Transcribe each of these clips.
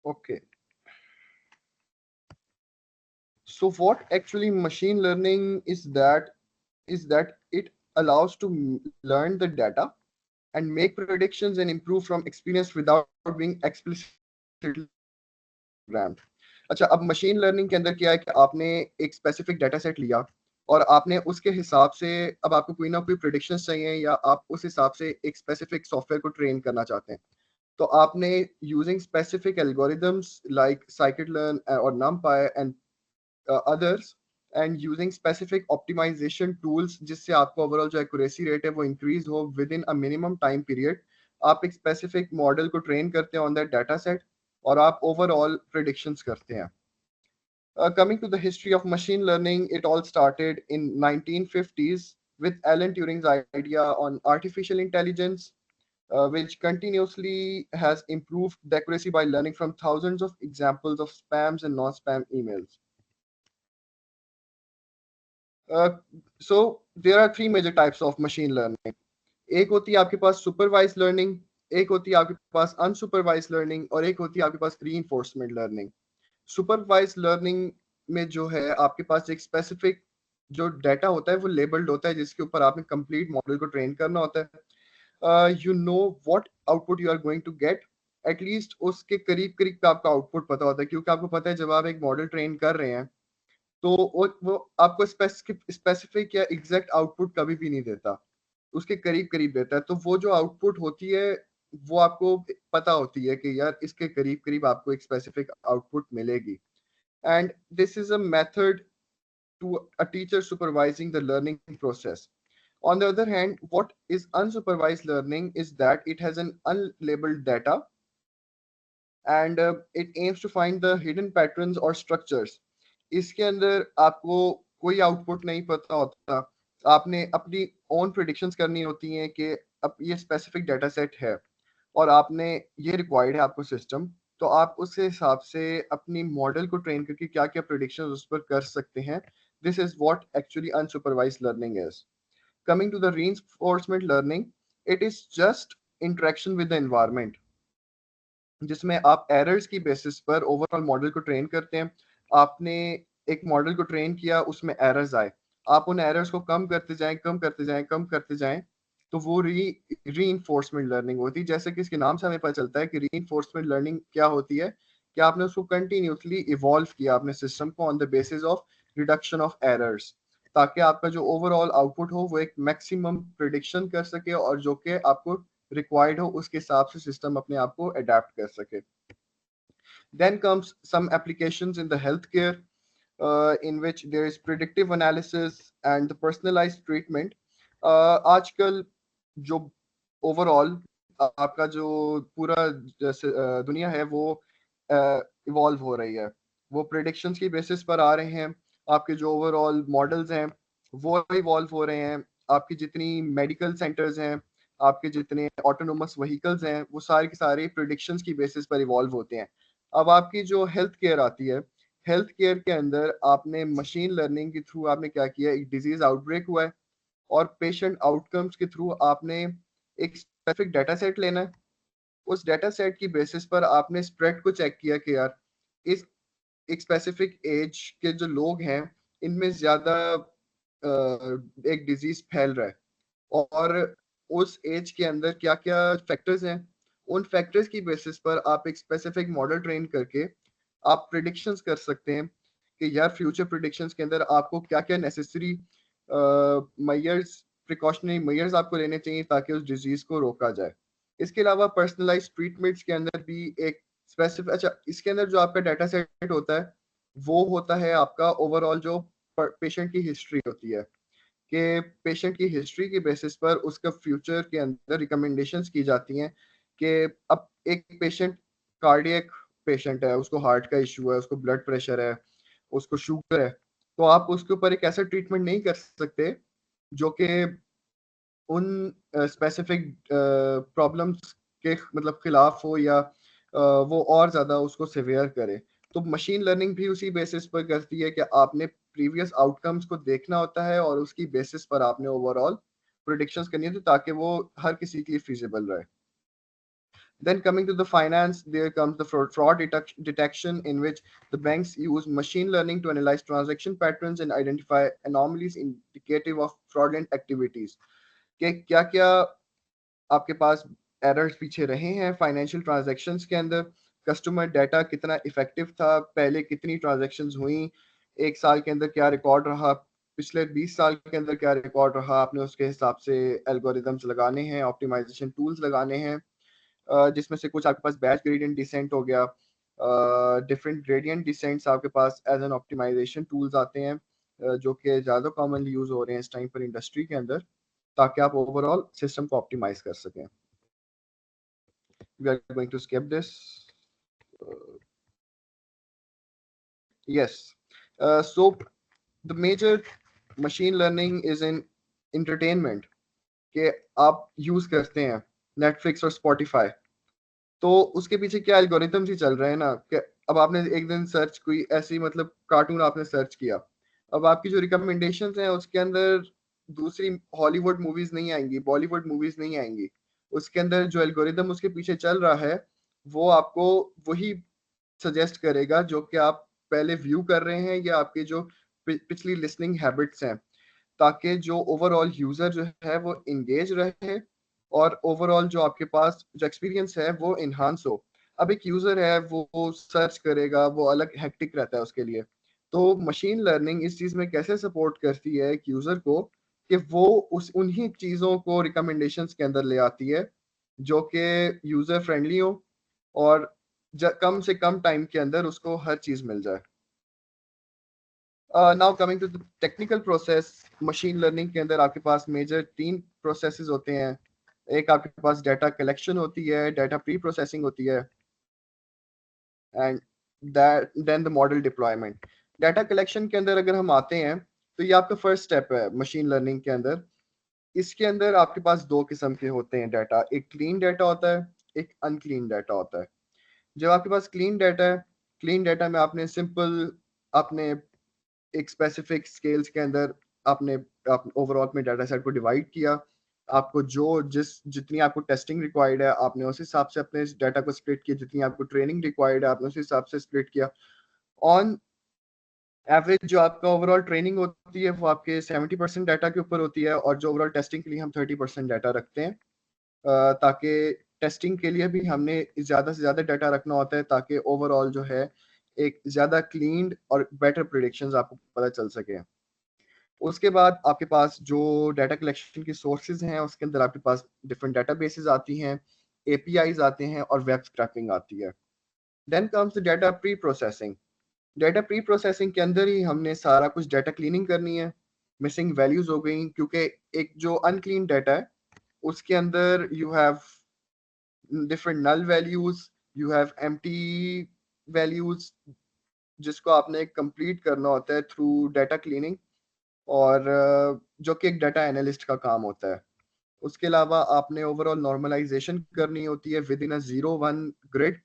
Okay. So what actually machine learning is that it allows to learn the data and make predictions and improve from experience without being explicitly programmed. अच्छा, अब machine learning के अंदर क्या है कि आपने एक स्पेसिफिक डाटा सेट लिया और आपने उसके हिसाब से अब आपको कोई ना कोई प्रिडिक्शंस चाहिए या आप उस हिसाब से एक स्पेसिफिक सॉफ्टवेयर को ट्रेन करना चाहते हैं। तो आपने using specific algorithms like scikit-learn और numpy and others and using specific optimization tools जिससे आपको ओवरऑल जो एक्यूरेसी रेट है वो इंक्रीज हो with in a minimum time period. आप एक स्पेसिफिक मॉडल को ट्रेन करते हैं ऑन दैट डाटा सेट और आप ओवरऑल प्रिडिक्शंस करते हैं। Coming to the history of machine learning, it all started in 1950s with Alan Turing's idea on artificial intelligence, which continuously has improved the accuracy by learning from thousands of examples of spams and non-spam emails. Uh, so there are three major types of machine learning. एक होती है आपके पास supervise learning, एक होती है आपके पास unsupervised learning और एक होती है आपके पास रीइंफोर्समेंट लर्निंग। सुपरवाइज लर्निंग में जो है आपके पास एक स्पेसिफिक जो डाटा होता है वो लेबल्ड होता है जिसके ऊपर आपने कंप्लीट मॉडल को ट्रेन करना होता है। You know what output you are going to get, at least उसके करीब करीब का आपका आउटपुट पता होता है, क्योंकि आपको पता है जब आप एक मॉडल ट्रेन कर रहे हैं तो वो आपको स्पेसिफिक या एग्जैक्ट आउटपुट कभी भी नहीं देता, उसके करीब करीब देता है। तो वो जो आउटपुट होती है वो आपको पता होती है कि यार इसके करीब करीब आपको एक स्पेसिफिक आउटपुट मिलेगी। And this is a method to a teacher supervising the learning process. On the other hand, what is unsupervised learning is that it has an unlabeled data and it aims to find the hidden patterns or structures. इसके अंदर आपको कोई output नहीं पता होता, आपने अपनी own predictions करनी होती हैं कि अब ये स्पेसिफिक डाटा सेट है और आपने ये रिक्वायर्ड है आपको सिस्टम, तो आप उस हिसाब से अपनी मॉडल को ट्रेन करके क्या क्या प्रिडिक्शंस उस पर कर सकते हैं। This is what actually unsupervised learning is. Coming to the reinforcement learning, it is just interaction with the environment जिसमें आप एरर्स की बेसिस पर ओवरऑल मॉडल को ट्रेन करते हैं। आपने एक मॉडल को ट्रेन किया, उसमें एरर्स आए, आप उन एरर्स को कम करते जाएं, कम करते जाएं, कम करते जाएं, तो वो रीइंफोर्समेंट लर्निंग होती है। जैसे कि इसके नाम से हमें पता चलता है कि रीइंफोर्समेंट लर्निंग क्या होती है, कि आपने उसको कंटिन्यूसली इवॉल्व किया अपने सिस्टम को on the basis of reduction of errors, ताकि आपका जो ओवरऑल आउटपुट हो वो एक मैक्सिमम प्रिडिक्शन कर सके और जो कि आपको रिक्वायर्ड हो उसके हिसाब से सिस्टम अपने आप को अडेप्ट कर सके। Then comes some applications in the healthcare, in which there is predictive analysis and the personalized treatment. आजकल जो ओवरऑल आपका जो पूरा जैसे दुनिया है वो इवॉल्व हो रही है, वो प्रिडिक्शंस की बेसिस पर आ रहे हैं। आपके जो ओवरऑल मॉडल्स हैं वो इवॉल्व हो रहे हैं। आपकी जितनी मेडिकल सेंटर्स हैं, आपके जितने ऑटोनोमस व्हीकल्स हैं, वो सारे के सारे प्रिडिक्शंस की बेसिस पर इवॉल्व होते हैं। अब आपकी जो हेल्थ केयर आती है, हेल्थ केयर के अंदर आपने मशीन लर्निंग के थ्रू आपने क्या किया, एक डिजीज आउटब्रेक हुआ है और पेशेंट आउटकम्स के थ्रू आपने एक स्पेसिफिक डाटा सेट लेना है। उस डाटा सेट की बेसिस पर आपने स्प्रेड को चेक किया कि यार इस एक स्पेसिफिक एज के जो लोग हैं इनमें ज्यादा एक डिजीज फैल रहा है और उस एज के अंदर क्या क्या फैक्टर्स हैं। उन फैक्टर्स की बेसिस पर आप एक स्पेसिफिक मॉडल ट्रेन करके आप प्रिडिक्शंस कर सकते हैं कि यार फ्यूचर प्रिडिक्शंस के अंदर आपको क्या क्या नेसेसरी मेजर्स, प्रिकॉशनरी मेजर्स आपको लेने चाहिए ताकि उस डिजीज को रोका जाए। इसके अलावा पर्सनलाइज ट्रीटमेंट्स के अंदर भी एक स्पेसिफिक, अच्छा इसके अंदर जो आपका डाटा सेट होता है वो होता है आपका ओवरऑल जो पेशेंट की हिस्ट्री होती है, कि पेशेंट की हिस्ट्री की बेसिस पर उसका फ्यूचर के अंदर रिकमेंडेशंस की जाती हैं कि अब एक पेशेंट कार्डियक पेशेंट है, उसको हार्ट का इशू है, उसको ब्लड प्रेशर है, उसको शुगर है, तो आप उसके ऊपर एक ऐसा ट्रीटमेंट नहीं कर सकते जो कि उन स्पेसिफिक प्रॉब्लम्स के मतलब खिलाफ हो या वो और ज़्यादा उसको सिवियर करे। तो मशीन लर्निंग भी उसी बेसिस पर करती है कि आपने प्रीवियस आउटकम्स को देखना होता है और उसकी बेसिस पर आपने ओवरऑल प्रिडिक्शंस करनी है, तो ताकि वो हर किसी के लिए फिजिबल रहे। Then coming to the finance, there comes the fraud detection, in which the banks use machine learning to analyze transaction patterns and identify anomalies indicative of fraudulent activities. कि क्या क्या आपके पास एरर्स पीछे रहे हैं फाइनेंशियल ट्रांजैक्शंस के अंदर, customer data कितना इफेक्टिव था, पहले कितनी ट्रांजैक्शंस हुई, एक साल के अंदर क्या रिकॉर्ड रहा, पिछले 20 साल के अंदर क्या रिकॉर्ड रहा, आपने उसके हिसाब से एल्गोरिदम्स लगाने हैं, ऑप्टिमाइजेशन टूल्स लगाने हैं, जिसमें से कुछ आपके पास बैच ग्रेडियंट डिसेंट हो गया, डिफरेंट ग्रेडियंट डिसेंट्स आपके पास एज एन ऑप्टिमाइजेशन टूल्स आते हैं, जो कि ज़्यादा कॉमनली यूज हो रहे हैं इस टाइम पर इंडस्ट्री के अंदर, ताकि आप ओवरऑल सिस्टम को ऑप्टिमाइज कर सकें. We are going to skip this. Yes. So the major machine learning is in entertainment. कि आप यूज करते हैं नेटफ्लिक्स और स्पॉटिफाई, तो उसके पीछे क्या एल्गोरिथम्स ही चल रहे हैं ना, कि अब आपने एक दिन सर्च कोई ऐसी मतलब कार्टून आपने सर्च किया, अब आपकी जो रिकमेंडेशंस हैं उसके अंदर दूसरी हॉलीवुड मूवीज नहीं आएंगी, बॉलीवुड मूवीज नहीं आएंगी, उसके अंदर जो एल्गोरिदम उसके पीछे चल रहा है वो आपको वही सजेस्ट करेगा जो कि आप पहले व्यू कर रहे हैं, या आपके जो पिछली लिसनिंग हैबिट्स हैं, ताकि जो ओवरऑल यूजर जो है वो इंगेज रहे और ओवरऑल जो आपके पास जो एक्सपीरियंस है वो इन्हांस हो. अब एक यूजर है वो सर्च करेगा, वो अलग हेक्टिक रहता है उसके लिए, तो मशीन लर्निंग इस चीज में कैसे सपोर्ट करती है एक यूजर को कि वो उस उन्हीं चीजों को रिकमेंडेशंस के अंदर ले आती है जो कि यूजर फ्रेंडली हो और कम से कम टाइम के अंदर उसको हर चीज मिल जाए. Now coming to the technical process, machine learning के अंदर आपके पास मेजर 3 प्रोसेसेस होते हैं. एक आपके पास डाटा कलेक्शन होती है, डाटा प्री प्रोसेसिंग होती है, and that then the model deployment. Data collection के अंदर अगर हम आते हैं तो ये आपका फर्स्ट स्टेप है मशीन लर्निंग के अंदर. इसके अंदर आपके पास दो किस्म के होते हैं डाटा, एक क्लीन डाटा होता है, एक अनक्लीन डाटा होता है. जब आपके पास क्लीन डाटा है, क्लीन डाटा में आपने सिंपल आपने एक स्पेसिफिक स्केल्स के अंदर आपने ओवरऑल में डाटा सेट को डिवाइड किया, आपको जो जितनी आपको टेस्टिंग रिक्वायर्ड है आपने उस हिसाब से अपने डाटा को स्प्लिट किया, जितनी आपको ट्रेनिंग रिक्वायर्ड है आपने उस हिसाब से स्प्लिट किया. ऑन एवरेज जो आपका ओवरऑल ट्रेनिंग होती है वो आपके 70% डाटा के ऊपर होती है, और जो ओवरऑल टेस्टिंग के लिए हम 30% डाटा रखते हैं, ताकि टेस्टिंग के लिए भी हमने ज़्यादा से ज़्यादा डाटा रखना होता है ताकि ओवरऑल जो है एक ज़्यादा क्लीन और बेटर प्रिडिक्शंस आपको पता चल सके. उसके बाद आपके पास जो डाटा कलेक्शन की सोर्सेज हैं उसके अंदर आपके पास डिफरेंट डाटाबेसेस आती हैं, एपीआईज आते हैं और वेब स्क्रैपिंग आती है. Then comes the data pre processing. Data pre processing के अंदर ही हमने सारा कुछ डाटा क्लीनिंग करनी है, मिसिंग वैल्यूज हो गई, क्योंकि एक जो अनक्लीन डाटा है उसके अंदर you have different null values, you have empty values, जिसको आपने कंप्लीट करना होता है थ्रू डाटा क्लीनिंग, और जो कि एक डाटा एनालिस्ट का काम होता है. उसके अलावा आपने ओवरऑल नॉर्मलाइजेशन करनी होती है विद इन अ 0-1 ग्रिड,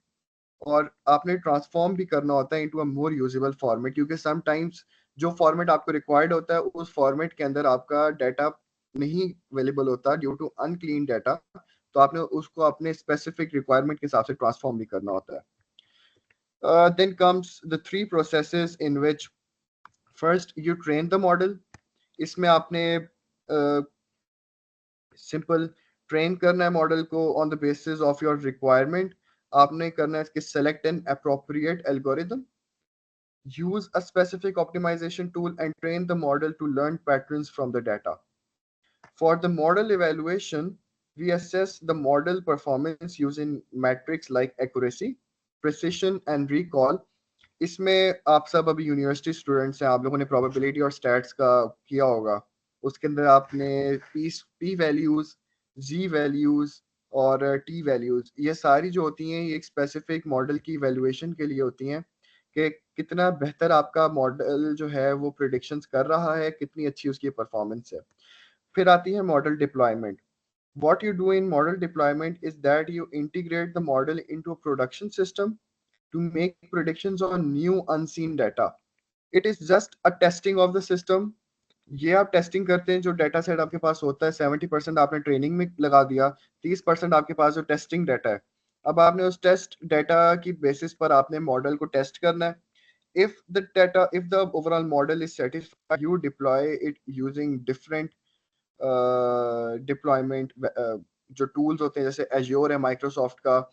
और आपने ट्रांसफॉर्म भी करना होता है into a more usable format, क्योंकि समटाइम्स जो फॉर्मेट आपको रिक्वायर्ड होता है उस फॉर्मेट के अंदर आपका डाटा नहीं अवेलेबल होता ड्यू टू अनक्लीन डाटा, तो आपने उसको अपने स्पेसिफिक रिक्वायरमेंट के हिसाब से ट्रांसफॉर्म भी करना होता है. Then comes the 3 processes in which first you train the model. इसमें आपने सिंपल ट्रेन करना है मॉडल को on the basis of your requirement. आपने करना है इसके select an appropriate algorithm, use a specific optimization tool and train the model to learn patterns from the data. For the model evaluation, we assess the model performance using metrics like accuracy, precision and recall. इसमें आप सब अभी university students हैं, आप लोगों ने probability और stats का किया होगा, उसके अंदर आपने पी वैल्यूज, जी वैल्यूज और टी वैल्यूज, ये सारी जो होती हैं ये एक स्पेसिफिक मॉडल की वैल्यूएशन के लिए होती हैं कि कितना बेहतर आपका मॉडल जो है वो प्रिडिक्शंस कर रहा है, कितनी अच्छी उसकी परफॉर्मेंस है. फिर आती है model deployment. What you do in model deployment is that you integrate the model into a production system to make predictions on new unseen data. It is just a testing of the system. ये आप testing करते हैं जो data set आपके पास होता है, 70% आपने training में लगा दिया, 30% आपके पास जो टेस्टिंग डाटा है अब आपने उस टेस्ट डाटा की बेसिस पर आपने मॉडल को टेस्ट करना है. If the overall model is satisfied, you deploy it using different deployment जो tools होते हैं जैसे Azure है Microsoft का,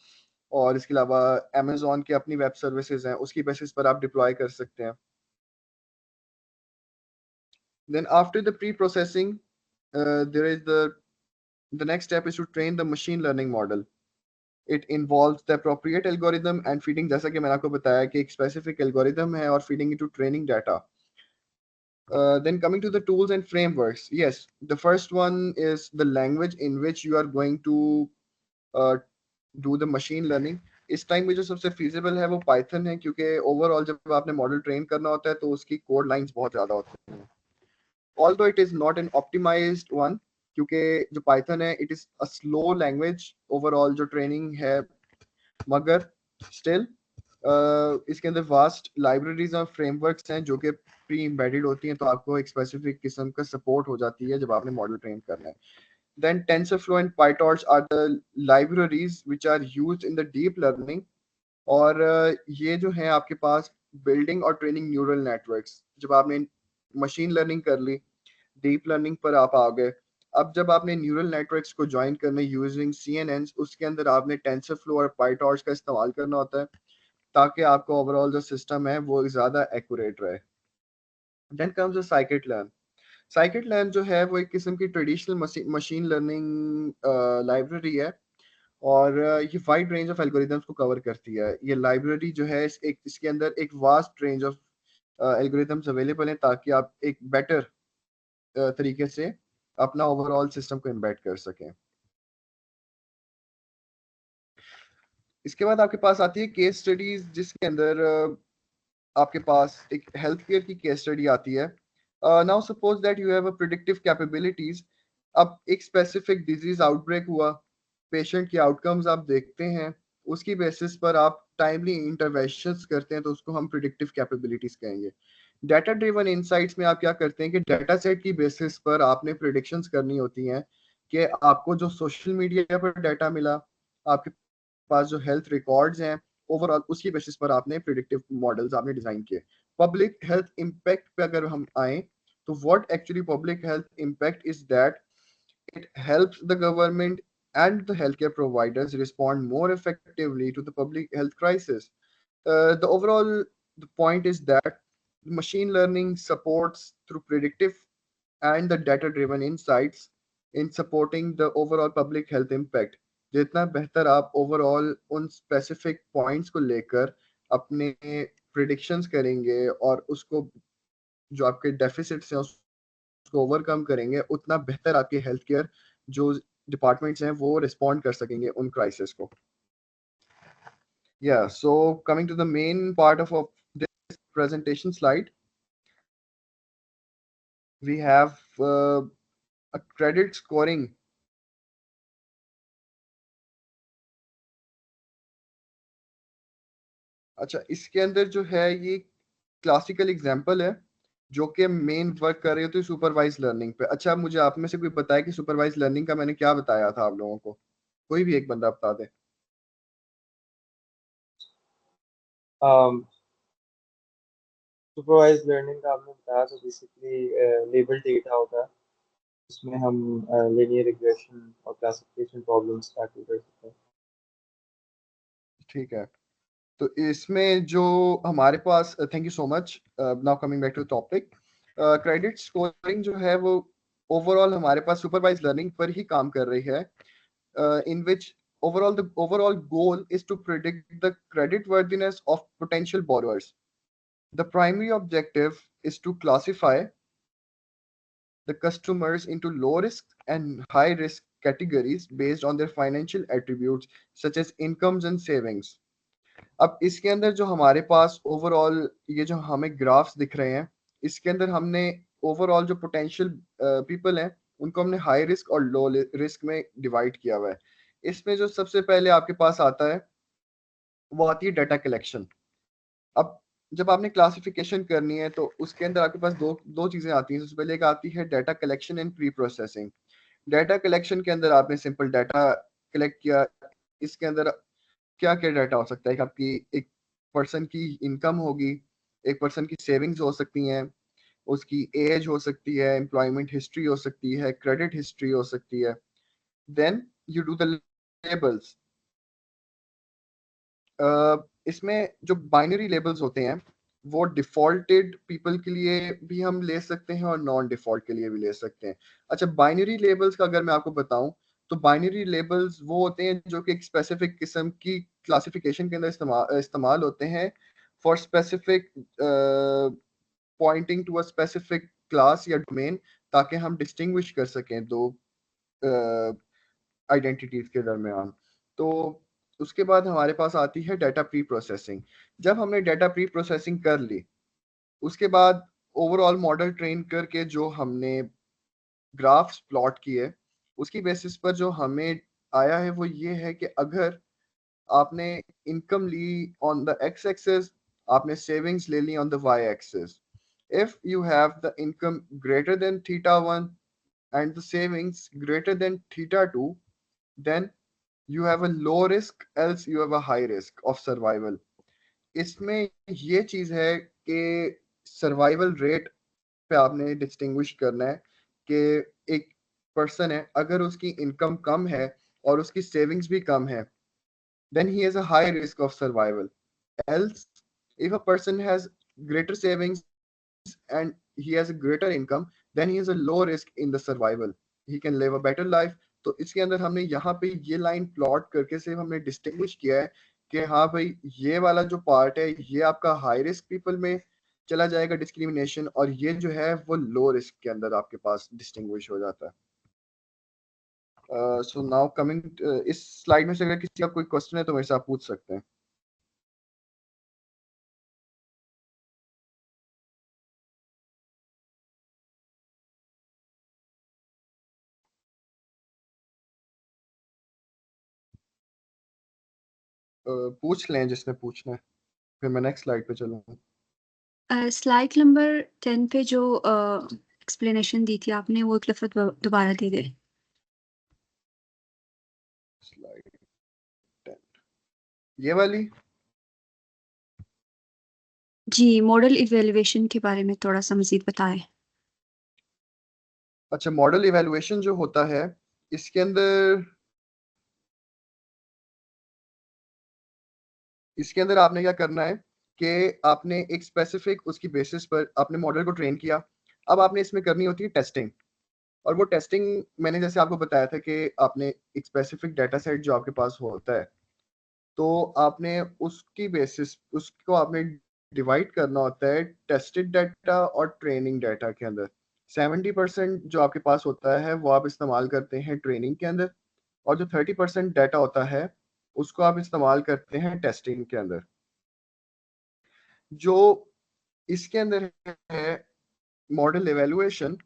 और इसके अलावा Amazon की अपनी वेब सर्विसेज हैं, उसकी बेसिस पर आप डिप्लॉय कर सकते हैं. Then after the pre-processing, there is the next step is to train the machine learning model. It involves the appropriate algorithm and feeding, जैसा कि मैंने आपको बताया कि एक specific algorithm है और feeding into training data. Then coming to the tools and frameworks, yes, the first one is the language in which you are going to uh, do the machine learning. इस time में जो सबसे feasible है वो Python है, क्योंकि overall जब आपने मॉडल ट्रेन करना होता है तो उसकी कोड लाइंस बहुत ज़्यादा होती हैं. Although it is not an optimized one, क्योंकि जो Python है it is a slow language overall जो ट्रेनिंग है, मगर स्टिल इसके अंदर वास्ट लाइब्रेरीज और फ्रेमवर्क्स हैं जो कि प्री एम्बेडेड होती हैं, तो आपको एक स्पेसिफिक किस्म का सपोर्ट हो जाती है जब आपने मॉडल ट्रेन करना है. Then TensorFlow and PyTorch are the libraries which are used in the deep learning. और ये जो है आपके पास बिल्डिंग और ट्रेनिंग न्यूरल नेटवर्क्स. जब आपने मशीन लर्निंग कर ली, डीप लर्निंग पर आप आ गए. अब जब आपने न्यूरल नेटवर्क्स को ज्वाइन करना यूजिंग CNN, उसके अंदर आपने टेंसरफ्लो और पाइटॉर्च का इस्तेमाल करना होता है ताकि आपका ओवरऑल जो सिस्टम है वो ज़्यादा एक्यूरेट रहे. Then comes scikit learn. Scikit learn जो है वो एक किस्म की ट्रेडिशनल मशीन लर्निंग लाइब्रेरी है, और ये वाइड रेंज ऑफ एल्गोरिदम्स को कवर करती है. ये लाइब्रेरी जो है इसके अंदर एक vast range of algorithms available हैं ताकि आप एक बेटर तरीके से अपना ओवरऑल सिस्टम को एम्बेड कर सकें. इसके बाद आपके पास आती है केस स्टडीज, जिसके अंदर आपके पास एक हेल्थ केयर की केस स्टडी आती है. Now suppose that you have a predictive capabilities. अब एक स्पेसिफिक डिजीज आउटब्रेक हुआ, पेशेंट की आउटकम्स आप देखते हैं, उसकी बेसिस पर आप टाइमली इंटरवेंशंस करते हैं, तो उसको हम प्रिडिक्टिव कैपेबिलिटीज कहेंगे. डाटा ड्रिवन इनसाइट्स में आप क्या करते हैं कि डाटा सेट की बेसिस पर आपने प्रिडिक्शंस करनी होती हैं कि आपको जो सोशल मीडिया पर डाटा मिला, आपके पास जो हेल्थ रिकॉर्ड्स हैं, ओवरऑल उसकी बेसिस पर आपने प्रिडिक्टिव मॉडल्स आपने डिजाइन किए. पब्लिक हेल्थ इम्पैक्ट पे अगर हम आए, तो what actually public health impact is that it helps the government and the healthcare providers respond more effectively to the public health crisis. The overall the point is that machine learning supports through predictive and the data driven insights in supporting the overall public health impact. जितना बेहतर आप overall उन specific points को लेकर अपने predictions करेंगे और उसको जो आपके डेफिसिट्स हैं उसको ओवरकम करेंगे, उतना बेहतर आपके हेल्थ केयर जो डिपार्टमेंट्स हैं वो रिस्पॉन्ड कर सकेंगे उन क्राइसिस को. Yeah, so coming to the main part of this presentation slide, we have a credit scoring. अच्छा, इसके अंदर जो है ये क्लासिकल एग्जांपल है जो कि मेन वर्क कर रही होती है सुपरवाइज लर्निंग पे. अच्छा, मुझे आप में से कोई बताया कि सुपरवाइज लर्निंग का मैंने क्या बताया था आप लोगों को? कोई भी एक बंदा बता दे. सुपरवाइज लर्निंग का आपने बताया तो बेसिकली लेबल डेटा होता है, इसमें हम लिनियर रिग्रेशन और क्लासिफिकेशन प्रॉब्लम्स टैकल कर सकते हैं. ठीक है, तो इसमें जो हमारे पास, thank you so much. Now coming back to topic, credit scoring जो है वो ओवरऑल हमारे पास सुपरवाइज लर्निंग पर ही काम कर रही है, in which the overall goal is to predict the credit worthiness of potential borrowers. The primary objective is to classify the customers into low risk and high risk categories based on their financial attributes such as incomes and savings. अब इसके अंदर जो हमारे पास overall ये जो हमें graphs दिख रहे हैं, इसके अंदर हमने ओवरऑल जो पोटेंशियल पीपल हैं उनको हमने हाई रिस्क और लो रिस्क में डिवाइड किया हुआ है. इसमें जो सबसे पहले आपके पास आता है वो आती है डाटा कलेक्शन. अब जब आपने क्लासिफिकेशन करनी है तो उसके अंदर आपके पास दो दो चीजें आती हैं. सबसे पहले एक आती है data collection and pre processing. Data collection के अंदर आपने सिंपल डाटा कलेक्ट किया, इसके अंदर क्या क्या डाटा हो सकता है कि आपकी एक पर्सन की इनकम होगी, एक पर्सन की सेविंग्स हो सकती हैं, उसकी एज हो सकती है, एम्प्लॉयमेंट हिस्ट्री हो सकती है, क्रेडिट हिस्ट्री हो सकती है। Then you do the labels. इसमें जो बाइनरी लेबल्स होते हैं वो डिफॉल्टेड पीपल के लिए भी हम ले सकते हैं और नॉन डिफॉल्ट के लिए भी ले सकते हैं। अच्छा, बाइनरी लेबल्स का अगर मैं आपको बताऊं तो बाइनरी लेबल्स वो होते हैं जो कि एक स्पेसिफिक किस्म की क्लासिफिकेशन के अंदर इस्तेमाल होते हैं for specific pointing to a specific class या डोमेन, ताकि हम डिस्टिंग्विश कर सकें दो आइडेंटिटीज के दरमियान। तो उसके बाद हमारे पास आती है डाटा प्री प्रोसेसिंग। जब हमने डाटा प्री प्रोसेसिंग कर ली, उसके बाद ओवरऑल मॉडल ट्रेन करके जो हमने ग्राफ्स प्लॉट किए, उसकी बेसिस पर जो हमें आया है वो ये है कि अगर आपने इनकम ली ऑन द एक्स एक्सिस, आपने सेविंग्स ले ली on the y axis, if you have the income greater than theta 1 and the savings greater than theta 2, then you have a low risk, else you have a high risk of survival. इसमें ये चीज है कि survival rate पे आपने distinguish करना है कि एक पर्सन है, अगर उसकी इनकम कम है और उसकी सेविंग्स भी कम है, then he has a high risk of survival. Else, if a person has greater savings and he has a greater income, then he has a low risk in the survival. He can live a better life. तो इसके अंदर हमने यहाँ पे ये line plot करके सिर्फ हमने डिस्टिंग्विश किया है कि हाँ भाई, ये वाला जो पार्ट है ये आपका हाई रिस्क पीपल में चला जाएगा डिस्क्रिमिनेशन, और ये जो है वो लो रिस्क के अंदर आपके पास डिस्टिंग्विश हो जाता है। सो नाउ कमिंग, इस स्लाइड में से अगर किसी का कोई क्वेश्चन है तो मेरे से आप पूछ सकते हैं। पूछ लें जिसने पूछना है, फिर मैं नेक्स्ट स्लाइड पे चलूँ। स्लाइड नंबर 10 पे जो एक्सप्लेनेशन दी थी आपने, वो एक दफा दोबारा दे दे। स्लाइड 10, ये वाली। जी, मॉडल इवेल्युएशन के बारे में थोड़ा सा मजीद बताएं। अच्छा, मॉडल इवैल्यूएशन जो होता है इसके अंदर आपने क्या करना है कि आपने एक स्पेसिफिक उसकी बेसिस पर आपने मॉडल को ट्रेन किया। अब आपने इसमें करनी होती है टेस्टिंग, और वो टेस्टिंग मैंने जैसे आपको बताया था कि आपने एक स्पेसिफिक डाटा सेट जो आपके पास होता है, तो आपने उसकी बेसिस उसको आपने डिवाइड करना होता है टेस्टेड डाटा और ट्रेनिंग डाटा के अंदर। 70% जो आपके पास होता है वो आप इस्तेमाल करते हैं ट्रेनिंग के अंदर, और जो 30% डाटा होता है उसको आप इस्तेमाल करते हैं टेस्टिंग के अंदर। जो इसके अंदर है मॉडल एवेलुएशन,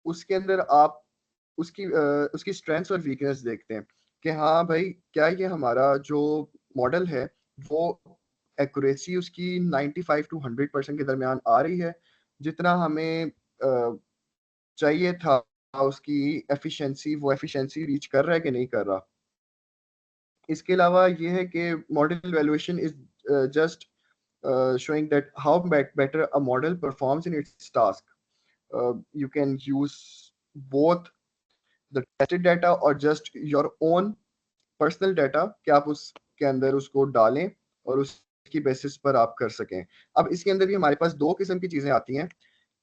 उसके अंदर आप उसकी स्ट्रेंथ्स और वीकनेस देखते हैं कि हाँ भाई, क्या ये हमारा जो मॉडल है वो एक्यूरेसी उसकी 95 टू 100% के दरमियान आ रही है, जितना हमें चाहिए था, उसकी एफिशिएंसी वो एफिशिएंसी रीच कर रहा है कि नहीं कर रहा। इसके अलावा ये है कि model valuation is just showing that how better a model performs in its task. You can use both the tested data or just your own personal data कि आप उसके अंदर उसको डालें और उसकी बेसिस पर आप कर सकें। अब इसके अंदर भी हमारे पास दो किस्म की चीजें आती हैं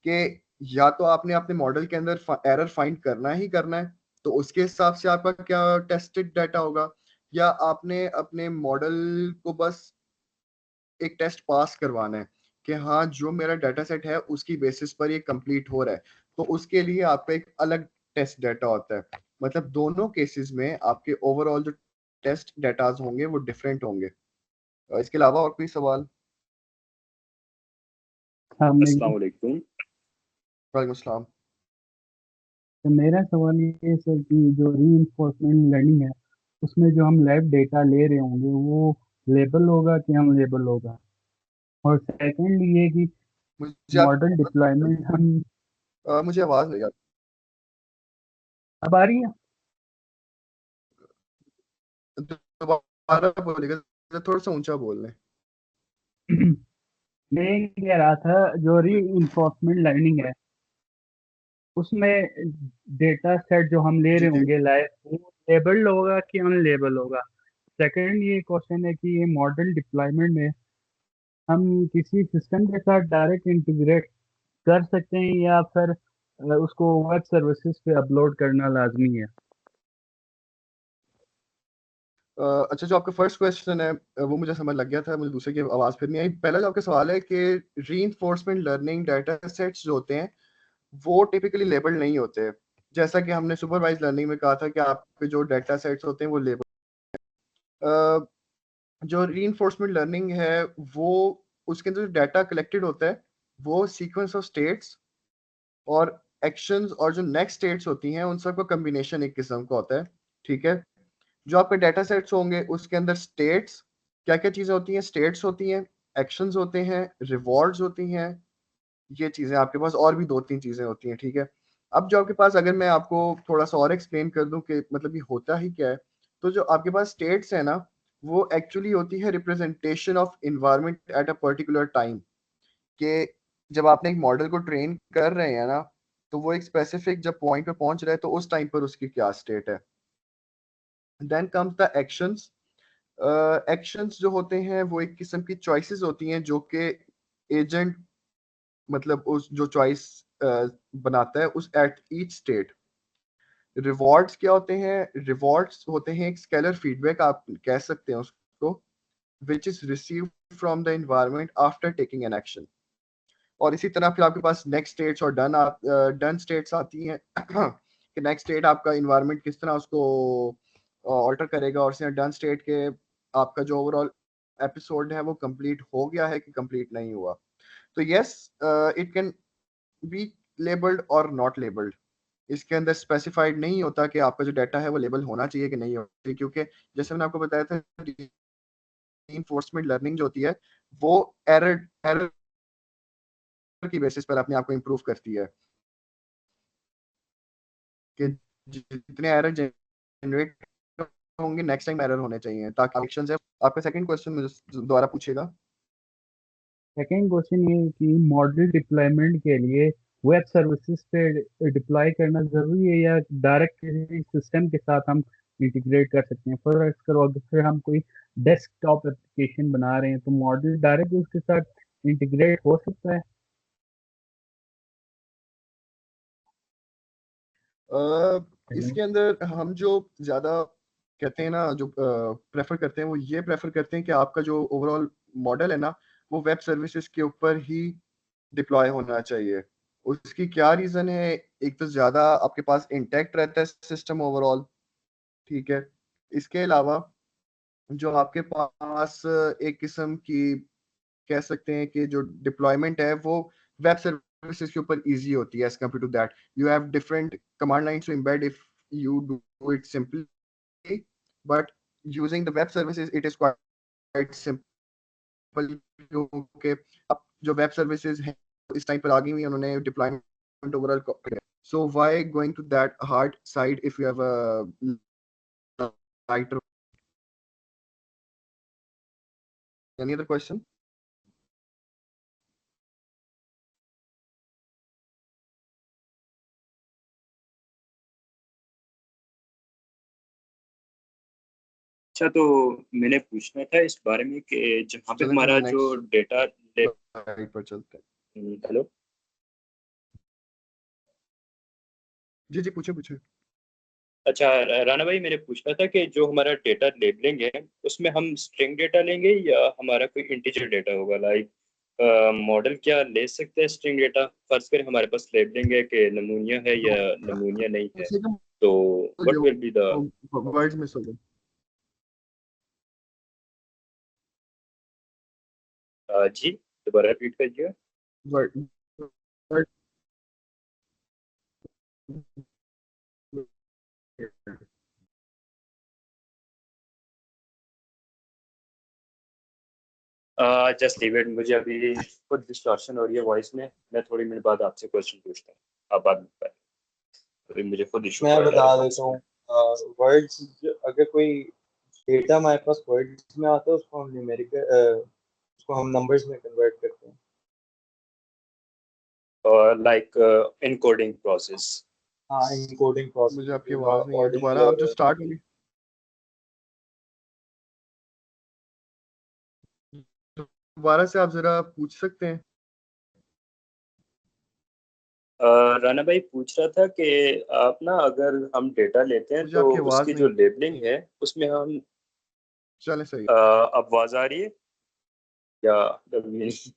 कि या तो आपने अपने मॉडल के अंदर एरर फाइंड करना ही करना है, तो उसके हिसाब से आपका क्या टेस्टेड डाटा होगा, या आपने अपने मॉडल को बस एक टेस्ट पास करवाना है कि हाँ, जो मेरा डाटा सेट है उसकी बेसिस पर ये कंप्लीट हो रहा है, तो उसके लिए आपका एक अलग टेस्ट डाटा होता है। मतलब दोनों केसेस में आपके ओवरऑल जो टेस्ट डाटाज होंगे वो डिफरेंट होंगे। इसके अलावा और कोई सवाल? अस्सलाम वालेकुम। वालेकुम अस्सलाम। तो मेरा सवाल ये है सर कि जो रीइंफोर्समेंट लर्निंग है उसमें जो हम लैब डेटा ले रहे होंगे वो लेबल होगा कि हम लेबल होगा, और सेकंड ये कि मुझे आप मॉडल डिप्लॉयमेंट हम मुझे आवाज नहीं आ अब आ रही है। रही। दोबारा बोलिएगा, थोड़ा सा ऊंचा बोल लें। मैं ये कह रहा था जो रीइंफोर्समेंट लर्निंग है उसमें डेटा सेट जो हम ले जी रहे जी। होंगे लाइव वो लेबल्ड होगा कि अनलेबल होगा। सेकंड ये क्वेश्चन है कि ये मॉडल डिप्लॉयमेंट में हम किसी सिस्टम के साथ डायरेक्ट इंटीग्रेट कर सकते हैं या फिर उसको वेब सर्विसेज पे अपलोड करना लाजमी है। अच्छा, जो आपका फर्स्ट क्वेश्चन है वो मुझे समझ लग गया था, मुझे दूसरे की आवाज फिर नहीं आई। पहला जो आपका सवाल है कि रीइंफोर्समेंट लर्निंग डाटा सेट्स जो होते हैं वो टिपिकली लेबल्ड नहीं होते। जैसा कि हमने सुपरवाइज लर्निंग में कहा था कि आपके जो डाटा सेट्स होते हैं वो लेबल। जो रीइंफोर्समेंट लर्निंग है वो उसके अंदर जो डाटा कलेक्टेड होता है वो सीक्वेंस ऑफ स्टेट्स और एक्शंस और जो नेक्स्ट स्टेट्स होती हैं उन सबका कम्बिनेशन एक किस्म का होता है। ठीक है, जो आपके डाटा सेट्स होंगे उसके अंदर स्टेट्स, क्या क्या चीजें होती हैं, स्टेट्स होती हैं, एक्शंस होते हैं, रिवॉर्ड्स होती हैं, ये चीजें आपके पास और भी दो तीन चीजें होती हैं। ठीक है, अब जो आपके पास, अगर मैं आपको थोड़ा सा और एक्सप्लेन कर दूं कि मतलब ये होता ही क्या है, तो जो आपके पास स्टेट्स है ना वो एक्चुअली होती है representation of environment at a particular time. कि जब आपने एक मॉडल को ट्रेन कर रहे हैं ना, तो वो एक स्पेसिफिक जब पॉइंट पे पहुंच रहा है तो उस टाइम पर उसकी क्या स्टेट है। Then comes the actions. Actions जो होते हैं वो एक किस्म की चॉइसेस होती हैं जो कि एजेंट मतलब उस जो चॉइस बनाता है उस एट ईच स्टेट। रिवॉर्ड्स क्या होते हैं? रिवॉर्ड्स होते हैं एक स्केलर फीडबैक आप कह सकते हैं उसको, which is received from the environment after taking an action. और इसी तरह फिर आपके पास नेक्स्ट स्टेट्स और डन स्टेट्स आती हैं कि नेक्स्ट स्टेट आपका इन्वायरमेंट किस तरह उसको ऑल्टर करेगा, और डन स्टेट के आपका जो ओवरऑल एपिसोड है वो कंप्लीट हो गया है कि कंप्लीट नहीं हुआ। तो yes, it can be labelled और नॉट लेबल्ड। इसके अंदर स्पेसिफाइड नहीं होता कि आपका जो डाटा है वो लेबल होना चाहिए कि नहीं होना चाहिए, क्योंकि जैसे मैंने आपको बताया था रीइंफोर्समेंट लर्निंग जो होती है वो एरर एरर की बेसिस पर अपने आप को इम्प्रूव करती है कि जितने एरर जनरेट होंगे नेक्स्ट टाइम एरर होने चाहिए ताकि एक्शन है। आपका सेकंड क्वेश्चन मुझे दोबारा पूछेगा। सेकेंड क्वेश्चन ये है कि मॉडल डिप्लॉयमेंट के लिए वेब सर्विसेज पे डिप्लॉय करना जरूरी है या डायरेक्ट किसी सिस्टम के साथ हम इंटीग्रेट कर सकते हैं। फॉर करो अगर हम कोई डेस्कटॉप एप्लीकेशन बना रहे हैं तो मॉडल डायरेक्ट उसके साथ इंटीग्रेट हो सकता है। इसके अंदर हम जो ज्यादा कहते हैं ना, जो प्रेफर करते हैं वो ये प्रेफर करते हैं कि आपका जो ओवरऑल मॉडल है ना वो वेब सर्विसेज के ऊपर ही डिप्लॉय होना चाहिए। उसकी क्या रीजन है? एक तो ज्यादा आपके पास इंटैक्ट रहता है सिस्टम ओवरऑल। ठीक है, इसके अलावा जो आपके पास एक किस्म की कह सकते हैं कि जो डिप्लॉयमेंट है वो वेब सर्विसेज के ऊपर इजी होती है as compare to that. You have different command lines to embed if you do it simply, but using the web services it is quite simple क्योंकि अब जो वेब सर्विसेज हैं इस टाइम पर आ गई हुई हैं, उन्होंने deployment overall so why going to that hard side if you have a lighter. Any other question? अच्छा, तो मैंने पूछना था इस बारे में कि जहाँ पे चलें फिर हमारा जो नेक्स्ट डेटा स्लाइड पर चलते हैं। हेलो। जी जी, पूछे पूछे। अच्छा, राणा भाई, मैंने पूछना था कि जो हमारा डेटा लेबलिंग है उसमें हम स्ट्रिंग डेटा लेंगे या हमारा कोई इंटीजर डेटा होगा। लाइक मॉडल क्या ले सकते हैं स्ट्रिंग डेटा? फर्ज करें हमारे पास लेबलिंग है कि नमूनिया है या नमूनिया नहीं है, तो what will be the. Words miss हो गए। जी, दोबारा रिपीट करिए। वर्ड जस्ट लीव इट, मुझे अभी खुद डिस्टॉर्शन हो रही है वॉइस में। मैं थोड़ी मिनट बाद आपसे क्वेश्चन पूछता हूँ, आप बाद में बताएं। अभी मुझे खुद इशू मैं हो रहा बता है। देता हूँ। वर्ड्स अगर कोई डेटा हमारे पास वर्ड्स में आता है, उसको हम उसको हम नंबर्स में कन्वर्ट करते हैं। Like encoding process. हाँ, इनकोडिंग प्रोसेस। मुझे आपकी आवाज नहीं है, दोबारा आप जो स्टार्ट होगी दोबारा से आप जरा पूछ सकते हैं। राना भाई पूछ रहा था कि आप ना अगर हम डेटा लेते हैं मुझे तो आपकी आवाज उसकी जो नहीं, लेबलिंग है उसमें हम चले सही आवाज आ रही है या कभी नहीं?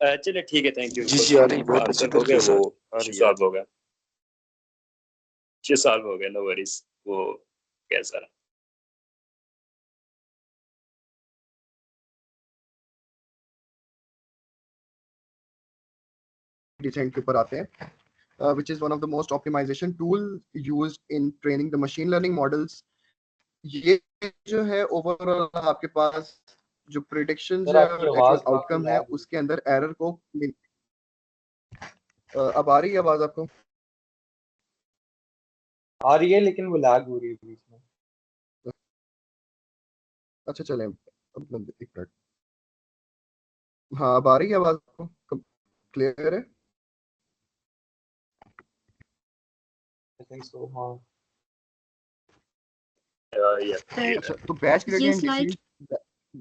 चलिए ठीक है, थैंक यू। जी आ रही, जो बहुत अच्छी आंसर हो गया तरीके से वो आ रही है। सॉल्व हो गया, 6 साल हो गए, नो वरीज। वो कैसा रहा? डिसेंट के ऊपर आते हैं, which is one of the most optimization tool used in training the machine learning models. ये जो है ओवरऑल आपके पास जो प्रिडिक्शंस सर है आपकी और आवाज एक्चुअल काफी आउटकम है लैग हुई। उसके अंदर एरर को अब आ रही है आवाज आपको? आ रही है लेकिन वो लैग हो रही है बीच में। अच्छा चलें, अब एक मिनट, हाँ अब आ रही है आवाज आपको, क्लियर है? आई थिंक सो, हाँ। या सर अच्छा तो बैच ये ग्रेडियंट स्लाइड डिसीजन, ये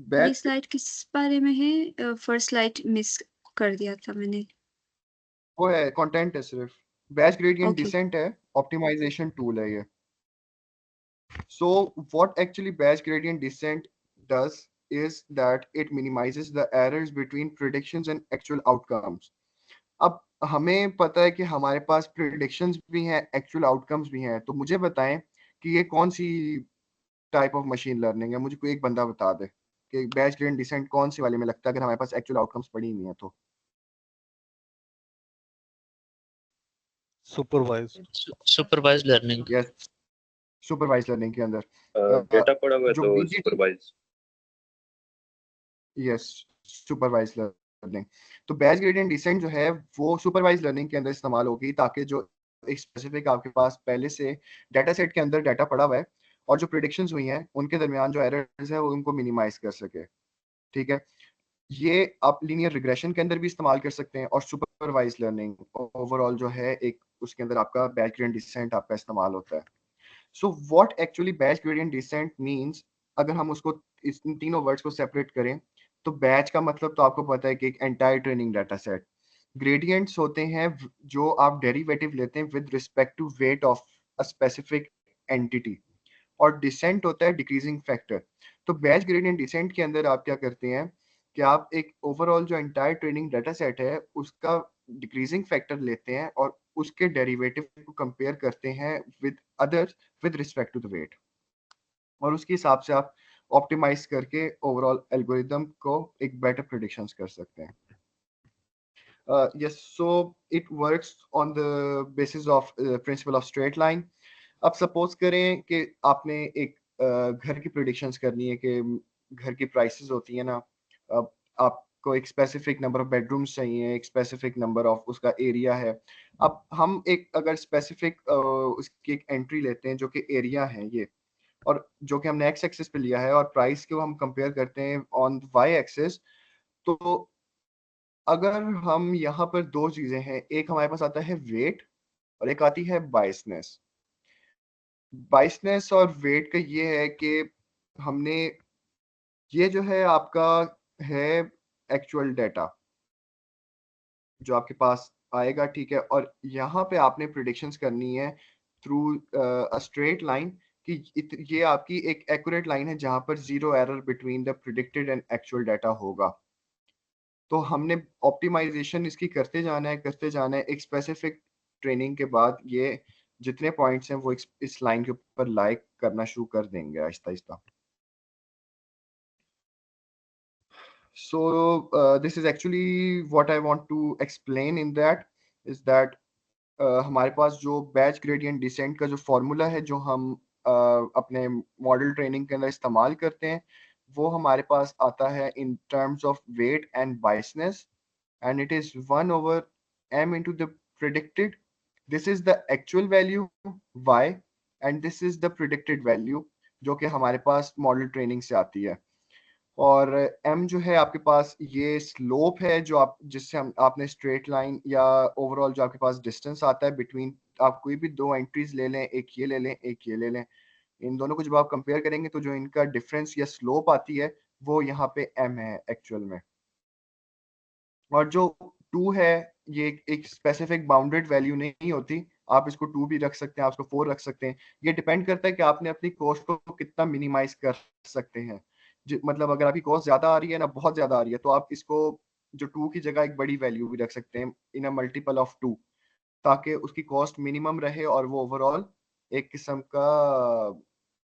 बैच स्लाइड किस बारे में है? फर्स्ट स्लाइड मिस कर दिया था मैंने। वो है कंटेंट है सिर्फ, बैच ग्रेडियंट ओके डिसेंट है, ऑप्टिमाइजेशन टूल है ये। So what actually batch gradient descent does is that it minimizes the errors between predictions and actual outcomes. अब हमें पता है कि हमारे पास predictions भी हैं, actual outcomes भी हैं, तो मुझे बताएं कि ये कौन सी टाइप ऑफ मशीन लर्निंग है। मुझे कोई एक बंदा बता दे कि बैच ग्रेडियंट डिसेंट कौन सी वाले में लगता है अगर हमारे पास एक्चुअल आउटकम्स पड़ी नहीं है तो। Supervise. Supervise learning. Yes, supervise learning के अंदर डेटा पड़ा हुआ है जो तो BGT, supervise. Yes, supervise learning. तो बैच ग्रेडियंट डिसेंट जो है वो सुपरवाइज लर्निंग के अंदर इस्तेमाल होगी ताकि जो एक स्पेसिफिक आपके पास पहले से डाटा सेट के अंदर डाटा पड़ा हुआ है और जो प्रिडिक्शंस हुई हैं उनके दरमियान जो एरर्स है वो उनको मिनिमाइज कर सके। ठीक है, ये आप लीनियर रिग्रेशन के अंदर भी इस्तेमाल कर सकते हैं और सुपरवाइज लर्निंग ओवरऑल जो है एक उसके अंदर आपका बैच ग्रेडियंट डिसेंट आपका इस्तेमाल होता है। So what actually batch gradient decent means, अगर हम उसको इस इन तीनों वर्ड्स को सेपरेट करें तो बैच का मतलब तो आपको पता है कि एक entire training data set. Gradients होते हैं जो आप डेरिवेटिव लेते हैं with respect to weight of a specific entity, और डिसेंट होता है डिक्रीजिंग फैक्टर। तो बैच ग्रेडियंट डिसेंट के अंदर आप क्या करते हैं कि आप एक ओवरऑल जो एंटायर ट्रेनिंग डाटा सेट है उसका डिक्रीजिंग फैक्टर लेते हैं और उसके डेरिवेटिव को कंपेयर करते हैं with others with respect to the weight, और उसके हिसाब से आप ऑप्टिमाइज करके ओवरऑल एल्गोरिदम को एक बेटर प्रिडिक्शंस कर सकते हैं। Yes, so it works on the basis of principle of straight line. अब सपोज करें कि आपने एक घर की प्रिडिक्शंस करनी है कि घर की प्राइसेस होती है ना, अब आपको एक स्पेसिफिक नंबर ऑफ बेडरूम्स चाहिए, एक स्पेसिफिक नंबर ऑफ उसका एरिया है। अब हम एक अगर स्पेसिफिक उसकी एक एंट्री लेते हैं जो कि एरिया है ये, और जो कि हमने एक्स एक्सिस पे लिया है और प्राइस को हम कंपेयर करते हैं ऑन वाई एक्सिस, तो अगर हम यहाँ पर दो चीजें हैं, एक हमारे पास आता है वेट और एक आती है बाइसनेस। बाइसनेस और वेट का ये है कि हमने ये जो है आपका है एक्चुअल डाटा जो आपके पास आएगा, ठीक है, और यहाँ पे आपने प्रिडिक्शंस करनी है थ्रू अ स्ट्रेट लाइन कि ये आपकी एक एक्यूरेट लाइन है जहां पर zero error between the predicted and actual data होगा। तो हमने ऑप्टिमाइजेशन इसकी करते जाना है, एक स्पेसिफिक ट्रेनिंग के बाद ये जितने पॉइंट्स हैं वो इस लाइन के ऊपर लाइक करना शुरू कर देंगे Aahista Aahista. So this is actually what I want to explain in that is that हमारे पास जो बैच ग्रेडियंट डिसेंट का जो फॉर्मूला है जो हम अपने मॉडल ट्रेनिंग के अंदर इस्तेमाल करते हैं वो हमारे पास आता है in terms of weight and biases, and it is 1 over m into the predicted this is the actual value y and this is the predicted value जो कि हमारे पास मॉडल ट्रेनिंग से आती है। और m जो है आपके पास ये स्लोप है जो आप जिससे हम आपने स्ट्रेट लाइन या ओवरऑल जो आपके पास डिस्टेंस आता है बिटवीन, आप कोई भी दो एंट्रीज ले लें, एक ये ले लें एक ये ले लें, इन दोनों को जब आप कंपेयर करेंगे तो जो इनका डिफरेंस या स्लोप आती है वो यहाँ पे m है एक्चुअल में। और जो 2 है ये एक स्पेसिफिक बाउंडेड वैल्यू नहीं होती, आप इसको 2 भी रख सकते हैं, आप इसको 4 रख सकते हैं। ये डिपेंड करता है कि आपने अपनी कॉस्ट को कितना मिनिमाइज कर सकते हैं। मतलब अगर आपकी कॉस्ट ज्यादा आ रही है ना, बहुत ज्यादा आ रही है, तो आप इसको जो 2 की जगह एक बड़ी वैल्यू भी रख सकते हैं इन अ मल्टीपल ऑफ 2, ताकि उसकी कॉस्ट मिनिमम रहे और वो ओवरऑल एक किस्म का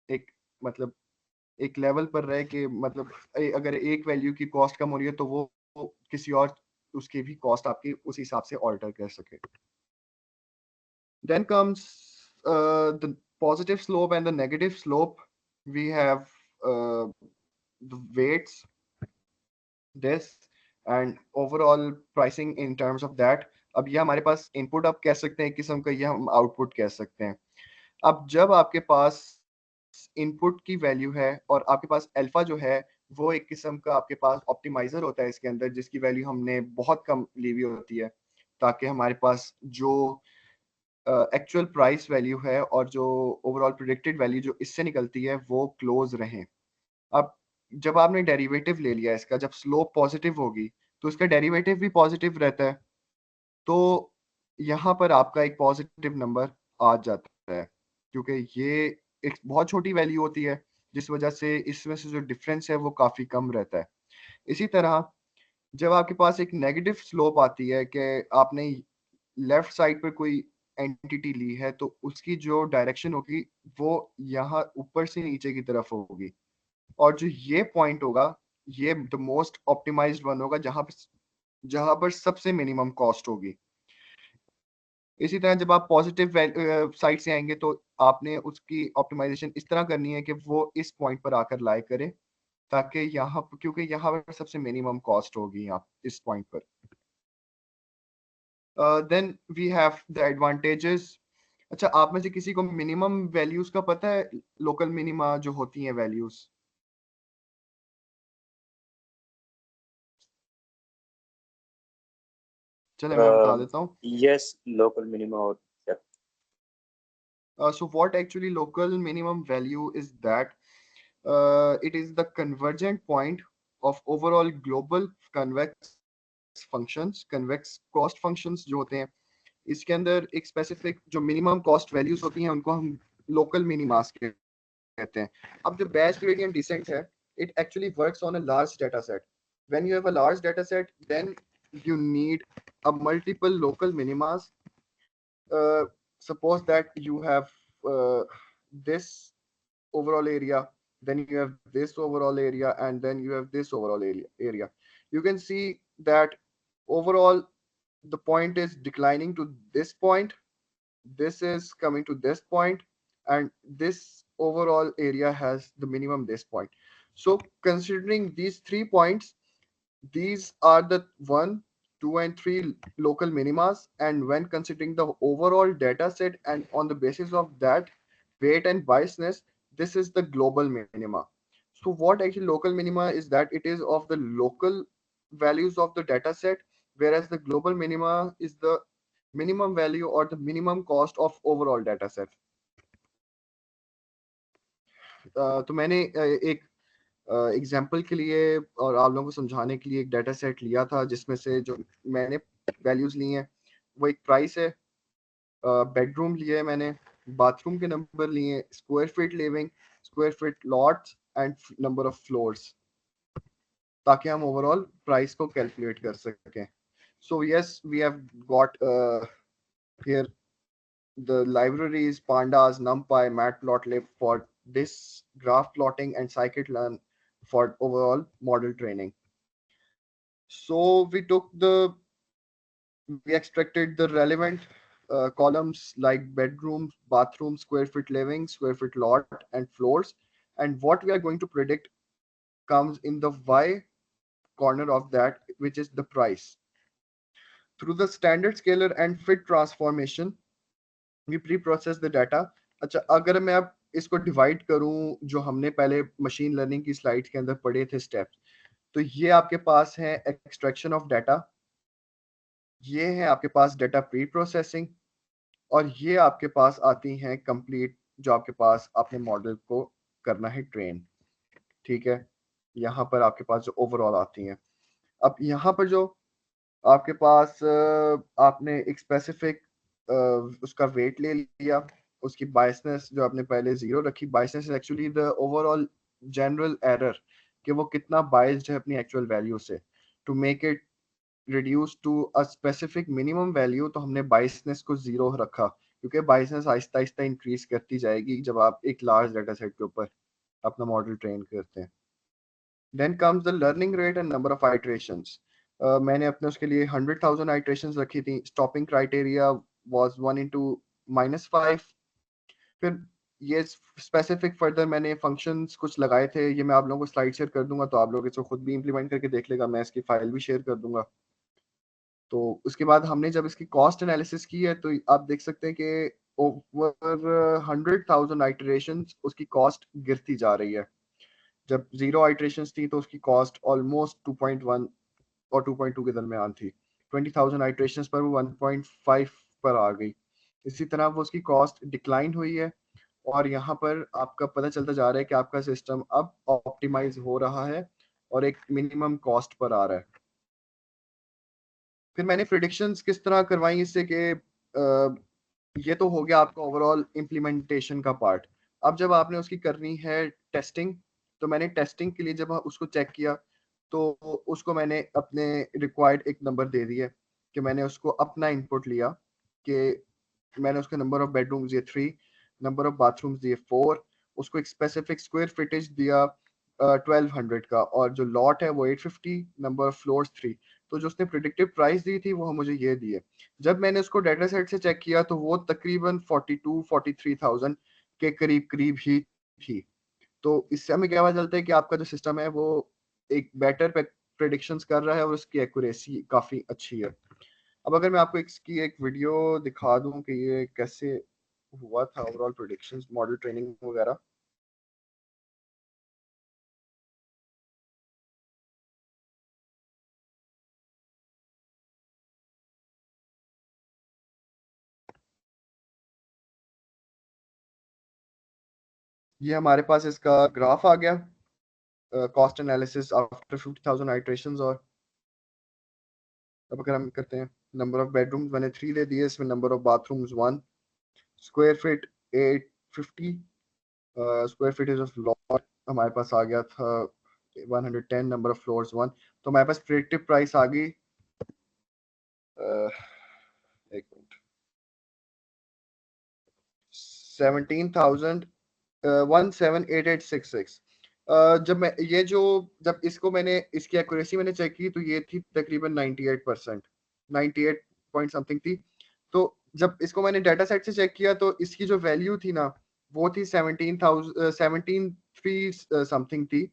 एक मतलब एक लेवल पर रहे कि मतलब अगर एक वैल्यू की कॉस्ट कम हो रही है तो वो किसी और उसकी भी कॉस्ट आपकी उस हिसाब से ऑल्टर कर सके। Then comes the positive slope and the negative slope. We have the weights, this, and overall pricing in terms of that. अब ये हमारे पास इनपुट आप कह सकते हैं, किस्म का ये हम आउटपुट कह सकते हैं। अब जब आपके पास इनपुट की वैल्यू है और आपके पास अल्फा जो है वो एक किस्म का आपके पास ऑप्टिमाइजर होता है इसके अंदर, जिसकी वैल्यू हमने बहुत कम ली हुई होती है, ताकि हमारे पास जो एक्चुअल प्राइस वैल्यू है और जो ओवरऑल प्रिडिक्टेड वैल्यू जो इससे निकलती है वो क्लोज रहें। अब जब आपने डेरिवेटिव ले लिया इसका, जब स्लोप पॉजिटिव होगी तो इसका डेरिवेटिव भी पॉजिटिव रहता है, तो यहाँ पर आपका एक पॉजिटिव नंबर आ जाता है, क्योंकि ये एक बहुत छोटी वैल्यू होती है जिस वजह से इसमें से जो डिफरेंस है वो काफी कम रहता है। इसी तरह जब आपके पास एक नेगेटिव स्लोप आती है कि आपने लेफ्ट साइड पर कोई एंटिटी ली है, तो उसकी जो डायरेक्शन होगी वो यहाँ ऊपर से नीचे की तरफ होगी, और जो ये पॉइंट होगा ये द मोस्ट ऑप्टिमाइज्ड वन होगा जहां पर सबसे मिनिमम कॉस्ट होगी। इसी तरह जब आप पॉजिटिव साइड से आएंगे तो आपने उसकी ऑप्टिमाइजेशन इस तरह करनी है कि वो इस पॉइंट पर आकर लाई करे, ताकि यहाँ, क्योंकि यहाँ पर सबसे मिनिमम कॉस्ट होगी यहाँ इस पॉइंट पर। Then we have the advantages. अच्छा, आप में से किसी को मिनिमम वैल्यूज का पता है? लोकल मिनिमा जो होती हैं वैल्यूज, चले मैं बता देता हूँ। यस, लोकल मिनिमा और क्या? So what actually local minimum value is that it is the convergent point of overall global convex functions, convex cost functions जो होते हैं, इसके अंदर एक स्पेसिफिक जो मिनिमम कॉस्ट वैल्यूज होती हैं उनको हम लोकल मिनिमास कहते हैं। अब जो बैच ग्रेडियंट डिसेंट है, it actually works on a large data set. When you have a large data set, then you need a multiple local minimas. Suppose that you have this overall area, then you have this overall area, and then you have this overall area. You can see that overall the point is declining to this point, this is coming to this point, and this overall area has the minimum this point. So considering these 3 points, these are the 1, 2, and 3 local minimas, and when considering the overall data set and on the basis of that weight and biasness, this is the global minima. So what actually local minima is, that it is of the local values of the data set, whereas the global minima is the minimum value or the minimum cost of overall data set. तो मैंने एक example के लिए और आप लोगों को समझाने के लिए एक डाटा सेट लिया था, जिसमें से जो मैंने वैल्यूज ली हैं वो एक प्राइस है, बेडरूम लिए है मैंने, बाथरूम के नंबर लिए, square feet living, square feet lots and number of floors, ताकि हम ओवरऑल प्राइस को कैलकुलेट कर सकें। So yes, we have got here the libraries pandas, numpy, matplotlib for this graph plotting, and scikit-learn for overall model training. So we extracted the relevant columns like bedrooms, bathrooms, square feet living, square feet lot, and floors, and what we are going to predict comes in the y corner of that, which is the price. Through the standard scalar and fit transformation, we preprocess the data. अच्छा, अगर मैं अब इसको divide करूं जो हमने पहले machine learning की स्लाइड के अंदर पढ़े थे स्टेप्स, तो ये आपके पास है एक्सट्रैक्शन ऑफ डाटा, ये है आपके पास डाटा प्री प्रोसेसिंग, और ये आपके पास आती हैं कंप्लीट जो आपके पास अपने मॉडल को करना है ट्रेन। ठीक है, यहाँ पर आपके पास जो ओवरऑल आती हैं। अब यहाँ पर जो आपके पास आपने एक स्पेसिफिक उसका वेट ले लिया, उसकी बायसनेस जो आपने पहले जीरो रखी, biasness is actually the overall general error कि वो कितना बायस्ड है अपनी एक्चुअल वैल्यू से। To make it reduce to a specific minimum value, तो हमने बायसनेस को जीरो रखा, क्योंकि बायसनेस आहिस्ता आहिस्ता इंक्रीज करती जाएगी जब आप एक लार्ज डाटा सेट के ऊपर अपना मॉडल ट्रेन करते हैं। Then comes the learning rate and number of iterations. मैंने अपने उसके लिए 100,000 आइट्रेशंस रखी थी। Stopping criteria was 1 into -5। फिर ये स्पेसिफिक फर्दर मैंने फंक्शंस कुछ लगाए थे, ये मैं आप लोगों को स्लाइड शेयर कर दूंगा, तो आप लोग इसको खुद भी इंप्लीमेंट करके देख लेगा, मैं इसकी फाइल भी शेयर कर दूंगा। तो उसके बाद हमने जब इसकी कॉस्ट एनालिसिस की है, तो आप देख सकते हैं कि ओवर 100,000 आइटरेशंस उसकी कॉस्ट गिरती जा रही है। जब 0 आइटरेशंस थी तो उसकी कॉस्ट ऑलमोस्ट 2.1 और 2.2 के दरमियान थी। 20,000 आइटरेशंस पर वो 1.5 पर आ गई। इसी तरह वो उसकी कॉस्ट डिक्लाइन हुई है, और यहाँ पर आपका पता चलता जा रहा है कि आपका सिस्टम अब ऑप्टिमाइज हो रहा है और एक मिनिमम कॉस्ट पर आ रहा है। फिर मैंने प्रिडिक्शंस किस तरह करवाई इससे कि ये तो हो गया आपका ओवरऑल इम्प्लीमेंटेशन का पार्ट। अब जब आपने उसकी करनी है टेस्टिंग, तो मैंने टेस्टिंग के लिए जब उसको चेक किया, तो उसको मैंने अपने रिक्वायर्ड एक नंबर दे दिया कि मैंने उसको अपना इनपुट लिया कि मैंने उसका नंबर ऑफ बेडरूम्स दिए 3, नंबर ऑफ बाथरूम्स दिए 4, उसको एक स्पेसिफिक स्क्वायर फिटेज दिया 1200 का, और जो लॉट है वो 850, नंबर ऑफ फ्लोर्स 3। तो जो उसने प्रिडिक्टिव प्राइस दी थी वो मुझे ये दिए। जब मैंने उसको डाटा सेट से चेक किया तो वो तकरीबन 42-43,000 के करीब करीब ही थी। तो इससे हमें क्या पता चलता है कि आपका जो सिस्टम है वो एक बेटर प्रेडिक्शंस कर रहा है और उसकी एक्यूरेसी काफ़ी अच्छी है। अब अगर मैं आपको इसकी एक वीडियो दिखा दूं कि ये कैसे हुआ था ओवरऑल प्रेडिक्शंस मॉडल ट्रेनिंग वगैरह। ये हमारे पास इसका ग्राफ आ गया, कॉस्ट एनालिसिस आफ्टर 50,000 आइटरेशंस। और अब अगर हम करते हैं, नंबर ऑफ बेडरूम्स मैंने 3 दे दिए, इसमें number of bathrooms 1, square feet 850, square feet of lot हमारे पास आ गया था 110, नंबर ऑफ फ्लोर्स 1। तो हमारे पास प्रेडिक्टिव प्राइस आ गई, एक मिनट, 17,017,8866। जब मैं ये जो जब इसको मैंने इसकी एक्यूरेसी मैंने चेक की तो ये थी तकरीबन 98%, 98 पॉइंट समथिंग थी। तो जब इसको मैंने डाटा सेट से चेक किया तो इसकी जो वैल्यू थी ना वो थी 17,3 समथिंग थी।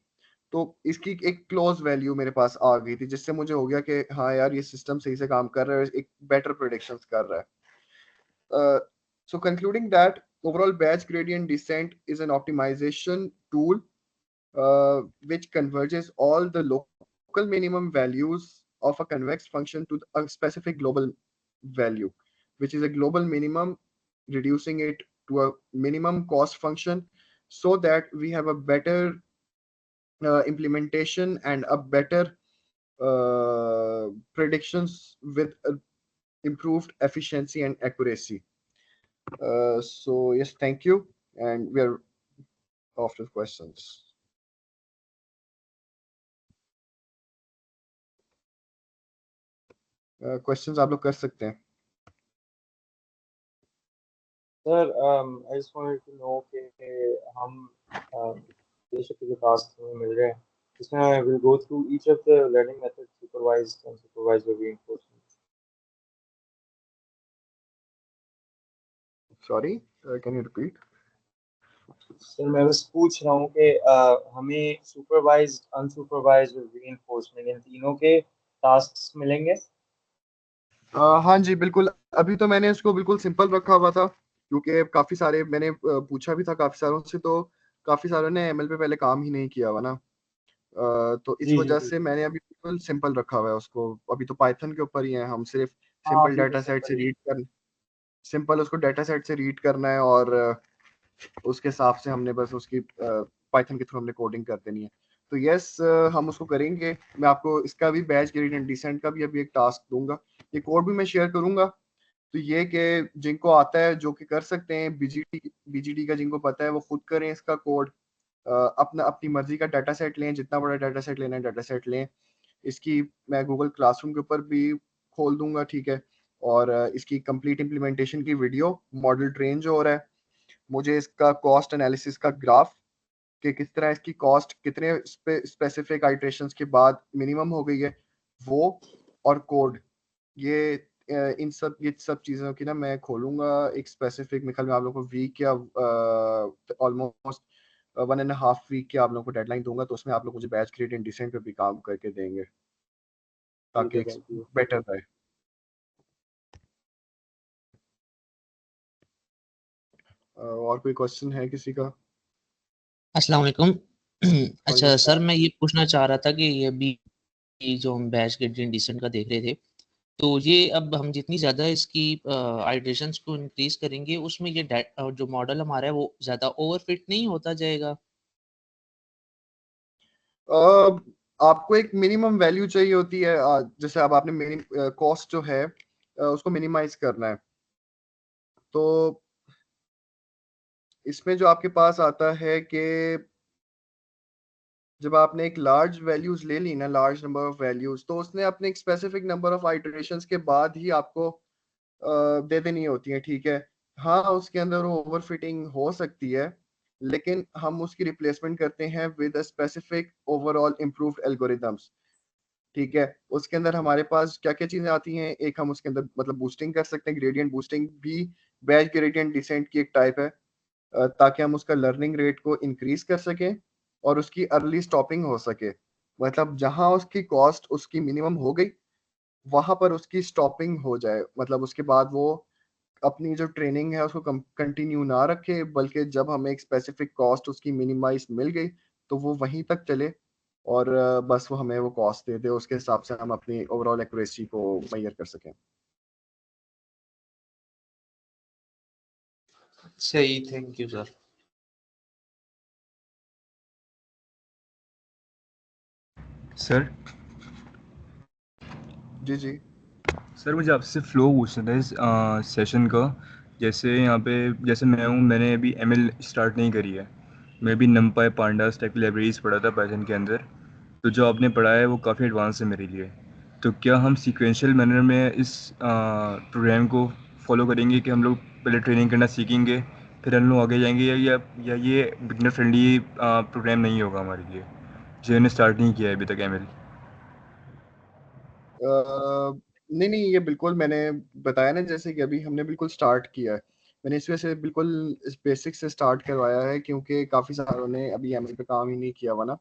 तो इसकी एक क्लोज वैल्यू मेरे पास आ गई थी, जिससे मुझे हो गया कि हाँ यार ये सिस्टम सही से काम कर रहा है, एक बेटर प्रेडिक्शंस कर रहा है। So concluding that overall batch gradient descent is an optimization tool which converges all the local minimum values of a convex function to a specific global value, which is a global minimum, reducing it to a minimum cost function so that we have a better implementation and a better predictions with improved efficiency and accuracy. So yes, thank you, and we are off to questions. Questions आप लोग कर सकते हैं। Sir, I just wanted to know कि हम बेशक के पास हमें मिल रहे हैं, इसमें we'll go through each of the learning methods, supervised and supervised reinforcement. Sorry, can you repeat? Sir मैं बस पूछ रहा हूँ कि हमें सुपरवाइज्ड, अनसुपरवाइज्ड और रीइंफोर्समेंट इन तीनों के टास्क्स मिलेंगे? हाँ जी बिल्कुल, अभी तो मैंने इसको बिल्कुल सिंपल रखा हुआ था क्योंकि काफी सारे मैंने पूछा भी था काफी सारों से, तो काफी सारों ने एमएल पे पहले काम ही नहीं किया हुआ ना। तो इस जी जी वजह जी। से मैंने अभी बिल्कुल सिंपल रखा हुआ है उसको। अभी तो पाइथन के ऊपर ही है, हम सिर्फ हाँ सिंपल अभी तो डाटा सेट से सिंपल ही। रीड कर सिंपल उसको डाटा सेट से रीड करना है, और उसके हिसाब से हमने बस उसकी पाइथन के थ्रू हमने कोडिंग कर देनी है। तो यस, हम उसको करेंगे। मैं आपको इसका भी बैच ग्रेडिएंट डिसेंट का भी अभी एक टास्क दूंगा, ये कोड भी मैं शेयर करूंगा। तो ये कि जिनको आता है, जो कि कर सकते हैं, बीजीडी का जिनको पता है वो खुद करें इसका कोड। अपना अपनी मर्जी का डाटा सेट लें, जितना बड़ा डाटा सेट लेना है डाटा सेट लें। इसकी मैं गूगल क्लासरूम के ऊपर भी खोल दूंगा, ठीक है। और इसकी कंप्लीट इम्प्लीमेंटेशन की वीडियो, मॉडल ट्रेन जो हो रहा है, मुझे इसका कॉस्ट एनालिसिस का ग्राफ, कि किस तरह इसकी कॉस्ट कितने स्पेसिफिक आइट्रेशंस के बाद मिनिमम हो गई है वो, और कोड, ये ये सब चीज़ों की ना मैं खोलूंगा एक स्पेसिफिक। मेरे ख्याल में आप लोगों को वीक या ऑलमोस्ट 1.5 वीक के आप लोगों को डेडलाइन दूंगा, तो उसमें आप लोग मुझे बैच क्रिएट एंड डिसेंट पे भी काम करके देंगे, ठीक ताकि है, एक थैंक यू। बेटर रहे। और कोई क्वेश्चन है किसी का? अस्सलाम वालेकुम। वालेकुम अच्छा सर, सलाम। मैं ये पूछना चाह रहा था कि ये भी जो हम बैच ग्रेडिएंट डिसेंट का देख रहे थे, तो ये अब हम जितनी ज़्यादा इसकी आइट्रेशंस को इंक्रीज करेंगे, उसमें ये जो मॉडल हमारा है वो ज़्यादा ओवरफिट नहीं होता जाएगा? आपको एक मिनिमम वैल्यू चाहिए होती है, जैसे अब आपने मिनिमम कॉस्ट जो है उसको मिनिमाइज करना है। तो इसमें जो आपके पास आता है कि जब आपने एक लार्ज वैल्यूज ले ली ना, लार्ज नंबर ऑफ वैल्यूज, तो उसने अपने एक स्पेसिफिक नंबर ऑफ आइटरेशंस के बाद ही आपको दे देनी होती है, ठीक है। हाँ, उसके अंदर वो ओवरफिटिंग हो सकती है, लेकिन हम उसकी रिप्लेसमेंट करते हैं with a specific overall improved algorithms, ठीक है। उसके अंदर हमारे पास क्या क्या चीजें आती हैं, एक हम उसके अंदर मतलब बूस्टिंग कर सकते हैं, ग्रेडियंट बूस्टिंग भी बैच ग्रेडियंट डिसेंट की एक टाइप है, ताकि हम उसका लर्निंग रेट को इंक्रीज कर सकें और उसकी अर्ली स्टॉपिंग हो सके। मतलब जहां उसकी कॉस्ट उसकी मिनिमम हो गई, वहां पर उसकी स्टॉपिंग हो जाए, मतलब उसके बाद वो अपनी जो ट्रेनिंग है उसको कंटिन्यू ना रखे, बल्कि जब हमें एक स्पेसिफिक कॉस्ट उसकी मिनिमाइज मिल गई, तो वो वहीं तक चले, और बस वो हमें वो कॉस्ट दे दे, उसके हिसाब से हम अपनी ओवरऑल एक्यूरेसी को मैयर कर सकें। सही, thank you sir. Sir ji जी। सर मुझे आपसे फ़्लो पूछना था इस सेशन का। जैसे यहाँ पे जैसे मैं हूँ, मैंने अभी एमएल स्टार्ट नहीं करी है। मैं अभी नमपाई पांडास टाइप की लाइब्रेरीज पढ़ा था पाइथन के अंदर। तो जो आपने पढ़ा है वो काफ़ी एडवांस है मेरे लिए। तो क्या हम सीक्वेंशियल मैनर में इस प्रोग्राम को फॉलो करेंगे कि हम लोग पहले ट्रेनिंग करना सीखेंगे, फिर हम लोग आगे जाएंगे, या ये बिगनर फ्रेंडली प्रोग्राम नहीं होगा हमारे लिए, जो हमने स्टार्ट नहीं किया है अभी तक एमएल? नहीं नहीं, ये बिल्कुल मैंने बताया ना, जैसे कि अभी हमने बिल्कुल स्टार्ट किया है। मैंने इस वजह से बिल्कुल इस बेसिक से स्टार्ट करवाया है, क्योंकि काफ़ी सारों ने अभी एमएल पे काम ही नहीं किया हुआ ना।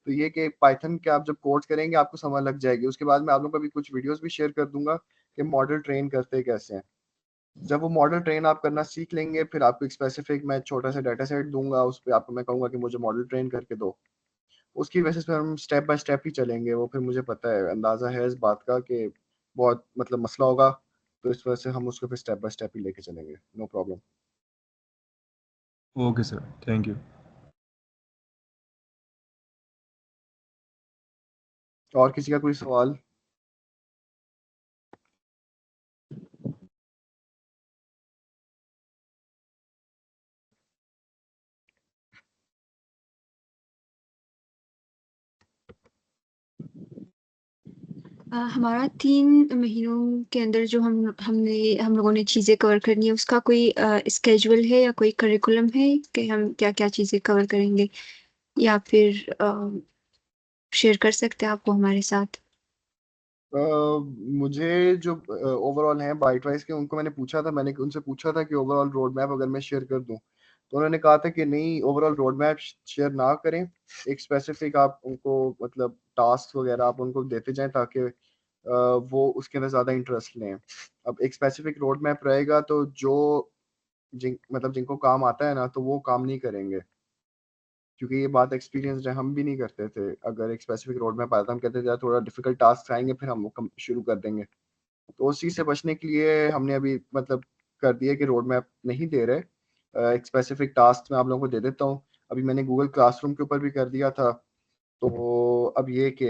तो ये कि पाइथन के आप जब कोड करेंगे आपको समझ लग जाएगी। उसके बाद मैं आप लोगों को भी कुछ वीडियोस भी शेयर कर दूंगा कि मॉडल ट्रेन करते कैसे हैं। जब वो मॉडल ट्रेन आप करना सीख लेंगे, फिर आपको एक स्पेसिफिक मैं छोटा सा डाटा सेट दूंगा, उस पर आपको मैं कहूंगा कि मुझे मॉडल ट्रेन करके दो। उसकी बेसिस पे हम स्टेप बाय स्टेप ही चलेंगे। वो फिर मुझे पता है, अंदाजा है इस बात का कि बहुत मतलब मसला होगा, तो इस वजह से हम उसको फिर स्टेप बाय स्टेप ही लेके चलेंगे, no problem. Okay sir, thank you. और किसी का कोई सवाल? हमारा 3 महीनों के अंदर जो हम लोगों ने चीज़ें कवर करनी है, उसका कोई स्केड्यूल है या कोई करिकुलम है कि हम क्या क्या चीज़ें कवर करेंगे, या फिर शेयर कर सकते हैं आपको हमारे साथ? मुझे जो ओवरऑल हैं बाइट वाइज के, उनको मैंने पूछा था, मैंने उनसे पूछा था कि ओवरऑल रोड मैप अगर मैं शेयर कर दूं, तो उन्होंने कहा था कि नहीं, ओवरऑल रोड मैप शेयर ना करें। एक स्पेसिफिक आप उनको मतलब टास्क वगैरह आप उनको देते जाएं, ताकि वो उसके अंदर ज़्यादा इंटरेस्ट लें। अब एक स्पेसिफिक रोड मैप रहेगा, तो जो मतलब जिनको काम आता है ना, तो वो काम नहीं करेंगे, क्योंकि ये बात एक्सपीरियंस है, हम भी नहीं करते थे। अगर एक स्पेसिफिक रोड मैप आता था, हम कहते थे यार थोड़ा डिफिकल्ट टास्क आएंगे फिर हम वो शुरू कर देंगे। तो उस चीज़ से बचने के लिए हमने अभी मतलब कर दिया कि रोड मैप नहीं दे रहे, एक स्पेसिफिक टास्क मैं आप लोगों को दे देता हूँ। अभी मैंने गूगल क्लासरूम के ऊपर भी कर दिया था। तो अब ये कि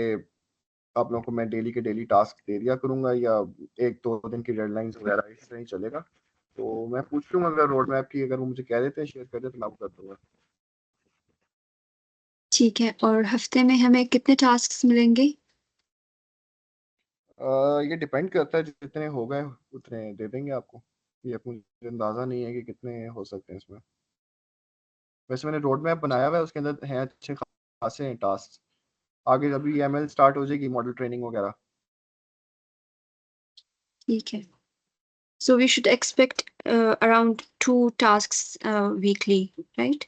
आप लोगों को मैं डेली के डेली टास्क दे दिया करूंगा, या 1-2 दिन की डेडलाइंस वगैरह इस तरह ही चलेगा। तो मैं पूछ लूंगा, अगर रोड मैप की अगर वो मुझे कह देते हैं शेयर कर देते तो मैं आपको कर दूंगा। ठीक है, और हफ्ते में हमें कितने टास्क मिलेंगे? ये डिपेंड करता है, जितने हो गए उतने दे देंगे आपको। ये मुझे अंदाजा नहीं है कि कितने हो सकते हैं इसमें। वैसे मैंने रोड मैप बनाया हुआ है, उसके अंदर हैं अच्छे खासे हैं टास्क। आगे अभी एमएल स्टार्ट हो जाएगी, मॉडल ट्रेनिंग वगैरह। ठीक है, so we should expect around 2 tasks weekly, right?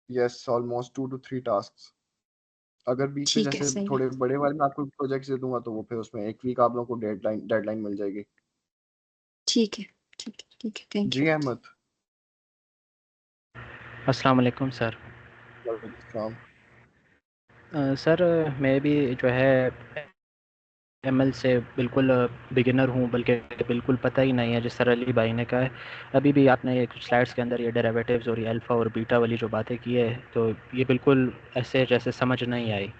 Yes, almost 2 to 3 task. अगर बीच में ठीक है, जैसे सही है। थोड़े बड़े वाले में आपको प्रोजेक्ट्स दे दूंगा, तो वो फिर उसमें एक वीक आप लोगों को डेडलाइन मिल जाएगी। ठीक है, ठीक है, ठीक है, थैंक जी यू। अहमद। अस्सलाम वालेकुम सर। वालेकुम अस्सलाम। सर मैं भी जो है एमएल से बिल्कुल बिगिनर हूँ, बल्कि बिल्कुल पता ही नहीं है, जिस तरह अली भाई ने कहा है। अभी भी आपने ये कुछ स्लाइड्स के अंदर ये डेरिवेटिव्स और ये अल्फ़ा और बीटा वाली जो बातें की है, तो ये बिल्कुल ऐसे जैसे समझ नहीं आई।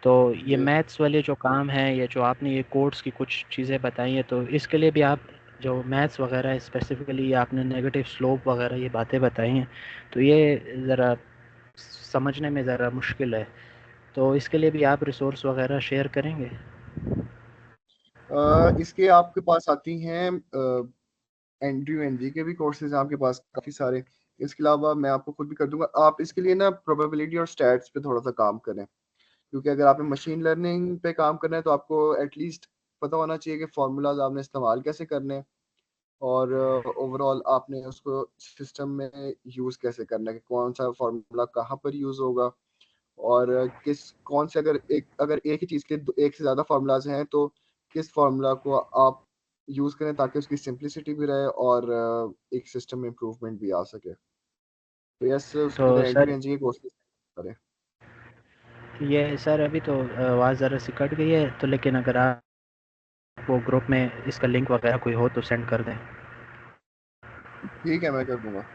तो ये जी मैथ्स वाले जो काम हैं, ये जो आपने ये कोड्स की कुछ चीज़ें बताई हैं, तो इसके लिए भी आप जो मैथ्स वगैरह स्पेसिफिकली आपने नेगेटिव स्लोप वगैरह ये बातें बताई हैं, तो ये ज़रा समझने में ज़रा मुश्किल है। तो इसके लिए भी आप रिसोर्स वगैरह शेयर करेंगे? इसके आपके पास आती हैं एंड्रयू एनजी के भी कोर्सेज हैं आपके पास काफ़ी सारे। इसके अलावा मैं आपको खुद भी कर दूंगा। आप इसके लिए ना प्रोबेबिलिटी और स्टैट्स पे थोड़ा सा काम करें, क्योंकि अगर आपने मशीन लर्निंग पे काम करना है तो आपको एटलीस्ट पता होना चाहिए कि फार्मूलाज आपने इस्तेमाल कैसे करने हैं, और ओवरऑल आपने उसको सिस्टम में यूज़ कैसे करना है, कि कौन सा फार्मूला कहाँ पर यूज़ होगा, और किस कौन से अगर एक ही चीज़ के एक से ज़्यादा फार्मूलाज हैं तो किस फार्मूला को आप यूज़ करें ताकि उसकी सिंप्लिसिटी भी रहे और एक सिस्टम में इम्प्रूवमेंट भी आ सके। तो यस, तो उसके लिए एंड्रयू सर एनजी के कोर्सेज करें। ये सर अभी तो आवाज़ ज़रा सी कट गई है, तो लेकिन अगर आप वो ग्रुप में इसका लिंक वगैरह कोई हो तो सेंड कर दें। ठीक है, मैं कर दूंगा।